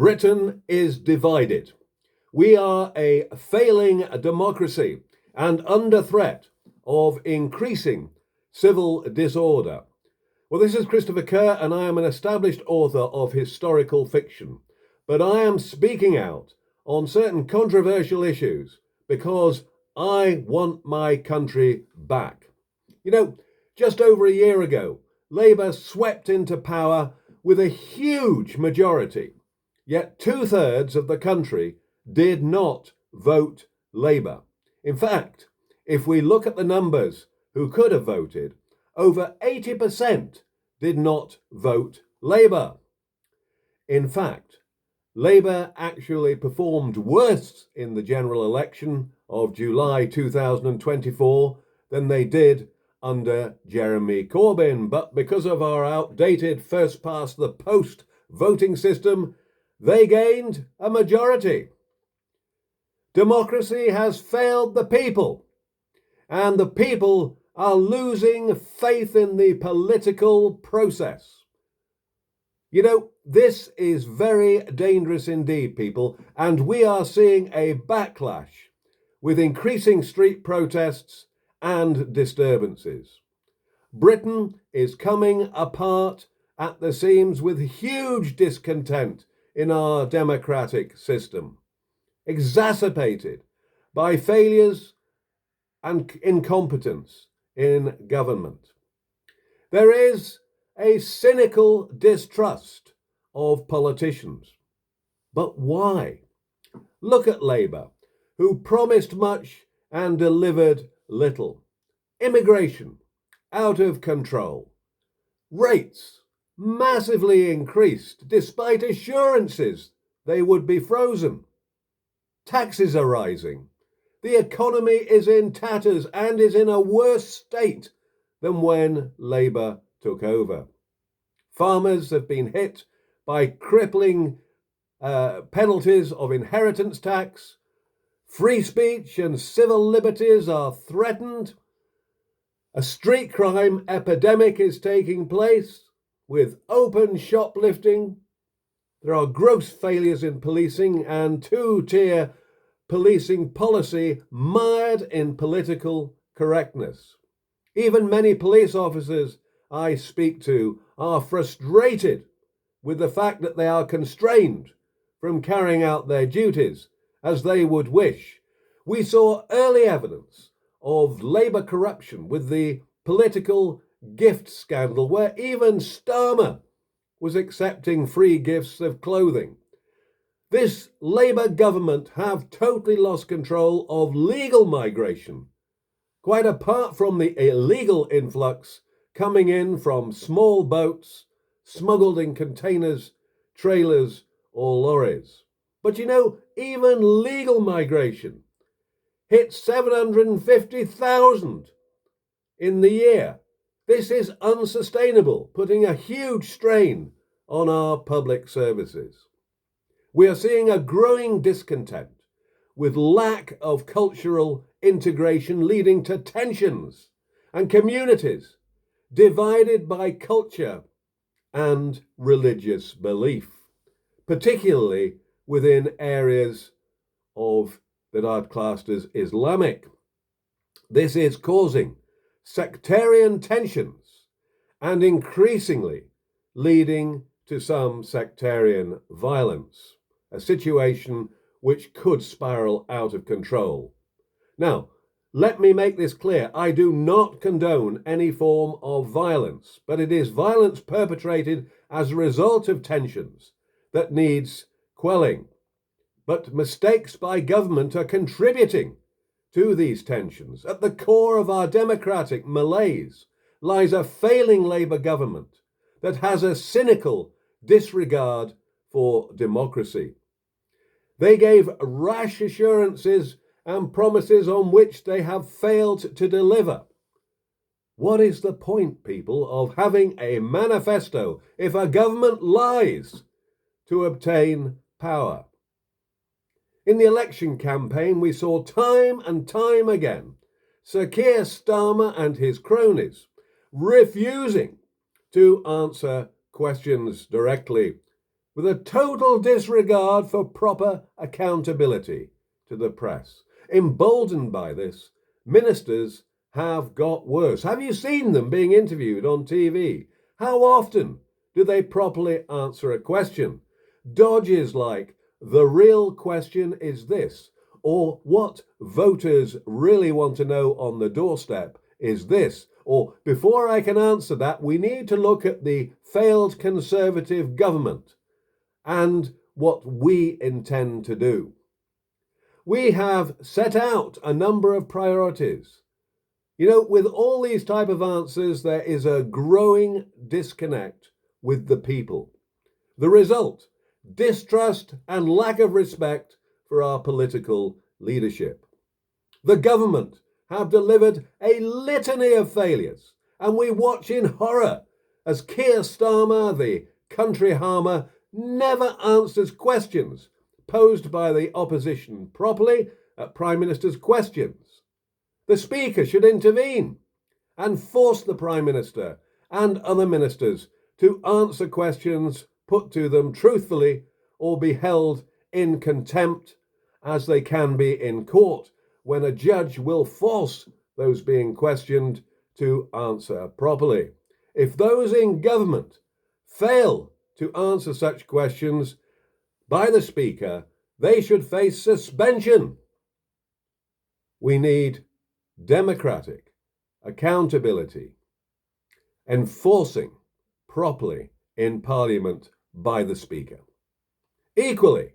Britain is divided. We are a failing democracy and under threat of increasing civil disorder. Well, this is Christopher Kerr, and I am an established author of historical fiction. But I am speaking out on certain controversial issues because I want my country back. Just over a year ago, Labour swept into power with a huge majority. Yet 2/3 of the country did not vote Labour. In fact, if we look at the numbers who could have voted, over 80% did not vote Labour. In fact, Labour actually performed worse in the general election of July 2024 than they did under Jeremy Corbyn. But because of our outdated first past the post voting system, they gained a majority. Democracy has failed the people, and the people are losing faith in the political process. This is very dangerous indeed, people, and we are seeing a backlash with increasing street protests and disturbances. Britain is coming apart at the seams with huge discontent in our democratic system, exacerbated by failures and incompetence in government. There is a cynical distrust of politicians. But why? Look at Labour, who promised much and delivered little. Immigration, out of control. Rates massively increased despite assurances they would be frozen. Taxes are rising. The economy is in tatters and is in a worse state than when Labour took over. Farmers have been hit by crippling penalties of inheritance tax. Free speech and civil liberties are threatened. A street crime epidemic is taking place with open shoplifting. There are gross failures in policing and two-tier policing policy mired in political correctness. Even many police officers I speak to are frustrated with the fact that they are constrained from carrying out their duties as they would wish. We saw early evidence of Labour corruption with the political gift scandal, where even Starmer was accepting free gifts of clothing. This Labour government have totally lost control of legal migration, quite apart from the illegal influx coming in from small boats, smuggled in containers, trailers, or lorries. But even legal migration hit 750,000 in the year. This is unsustainable, putting a huge strain on our public services. We are seeing a growing discontent with lack of cultural integration, leading to tensions and communities divided by culture and religious belief, particularly within areas that are classed as Islamic. This is causing sectarian tensions and increasingly leading to some sectarian violence, a situation which could spiral out of control. Now, let me make this clear. I do not condone any form of violence, but it is violence perpetrated as a result of tensions that needs quelling. But mistakes by government are contributing to these tensions. At the core of our democratic malaise lies a failing Labour government that has a cynical disregard for democracy. They gave rash assurances and promises on which they have failed to deliver. What is the point, people, of having a manifesto if a government lies to obtain power? In the election campaign, we saw time and time again Sir Keir Starmer and his cronies refusing to answer questions directly with a total disregard for proper accountability to the press. Emboldened by this, ministers have got worse. Have you seen them being interviewed on TV? How often do they properly answer a question? Dodges like, the real question is this, or what voters really want to know on the doorstep is this, or before I can answer that, we need to look at the failed Conservative government and what we intend to do. We have set out a number of priorities. With all these type of answers, there is a growing disconnect with the people. The result, distrust and lack of respect for our political leadership. The government have delivered a litany of failures, and we watch in horror as Keir Starmer, the country harmer, never answers questions posed by the opposition properly at Prime Minister's questions. The Speaker should intervene and force the Prime Minister and other ministers to answer questions put to them truthfully or be held in contempt, as they can be in court, when a judge will force those being questioned to answer properly. If those in government fail to answer such questions by the Speaker, they should face suspension. We need democratic accountability, enforcing properly in Parliament by the Speaker. Equally,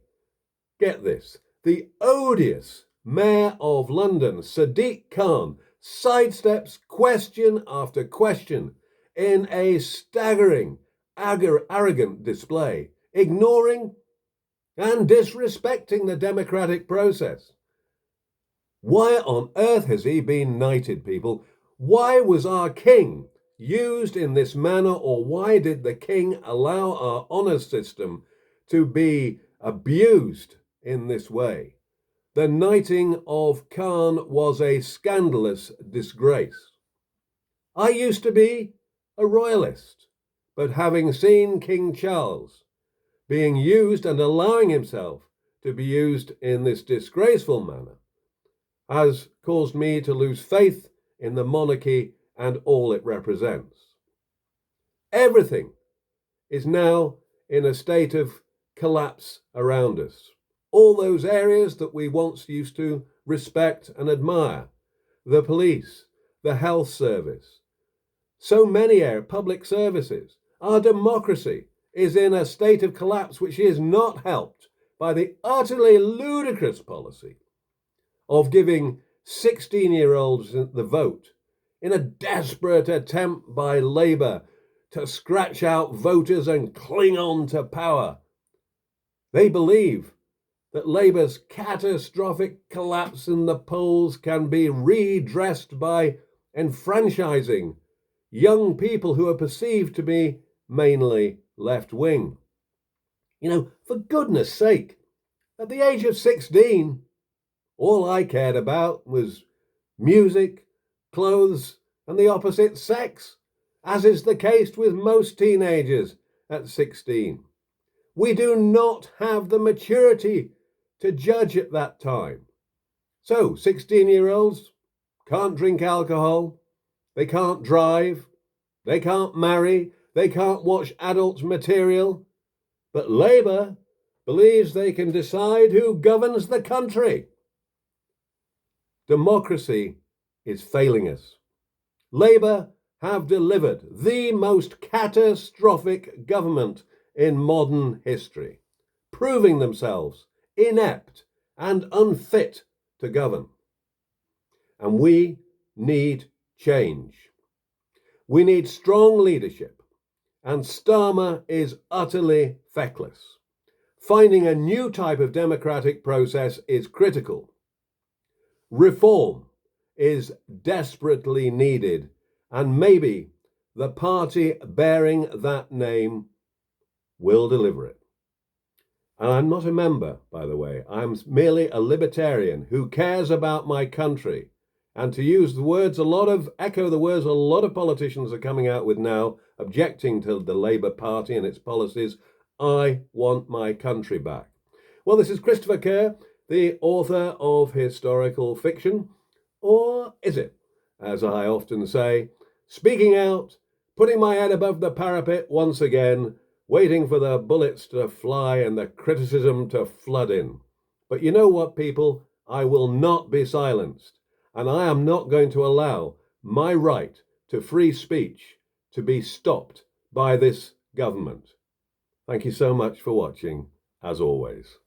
get this, the odious Mayor of London, Sadiq Khan, sidesteps question after question in a staggering, arrogant display, ignoring and disrespecting the democratic process. Why on earth has he been knighted, people? Why was our king used in this manner, or why did the king allow our honour system to be abused in this way? The knighting of Khan was a scandalous disgrace. I used to be a royalist, but having seen King Charles being used and allowing himself to be used in this disgraceful manner has caused me to lose faith in the monarchy and all it represents. Everything is now in a state of collapse around us. All those areas that we once used to respect and admire, the police, the health service, so many public services, our democracy is in a state of collapse, which is not helped by the utterly ludicrous policy of giving 16-year-olds the vote in a desperate attempt by Labour to scratch out voters and cling on to power. They believe that Labour's catastrophic collapse in the polls can be redressed by enfranchising young people who are perceived to be mainly left-wing. For goodness sake, at the age of 16, all I cared about was music, clothes, and the opposite sex, as is the case with most teenagers at 16. We do not have the maturity to judge at that time. So 16-year-olds can't drink alcohol, they can't drive, they can't marry, they can't watch adult material, but Labour believes they can decide who governs the country. Democracy is failing us. Labour have delivered the most catastrophic government in modern history, proving themselves inept and unfit to govern. And we need change. We need strong leadership, and Starmer is utterly feckless. Finding a new type of democratic process is critical. Reform is desperately needed, and maybe the party bearing that name will deliver it. And I'm not a member, by the way. I'm merely a libertarian who cares about my country. And to use the words, echo the words a lot of politicians are coming out with now, objecting to the Labour Party and its policies, I want my country back. Well, this is Christopher Kerr, the author of historical fiction. Or is it? As I often say, speaking out, putting my head above the parapet once again, waiting for the bullets to fly and the criticism to flood in. But you know what, people? I will not be silenced, and I am not going to allow my right to free speech to be stopped by this government. Thank you so much for watching, as always.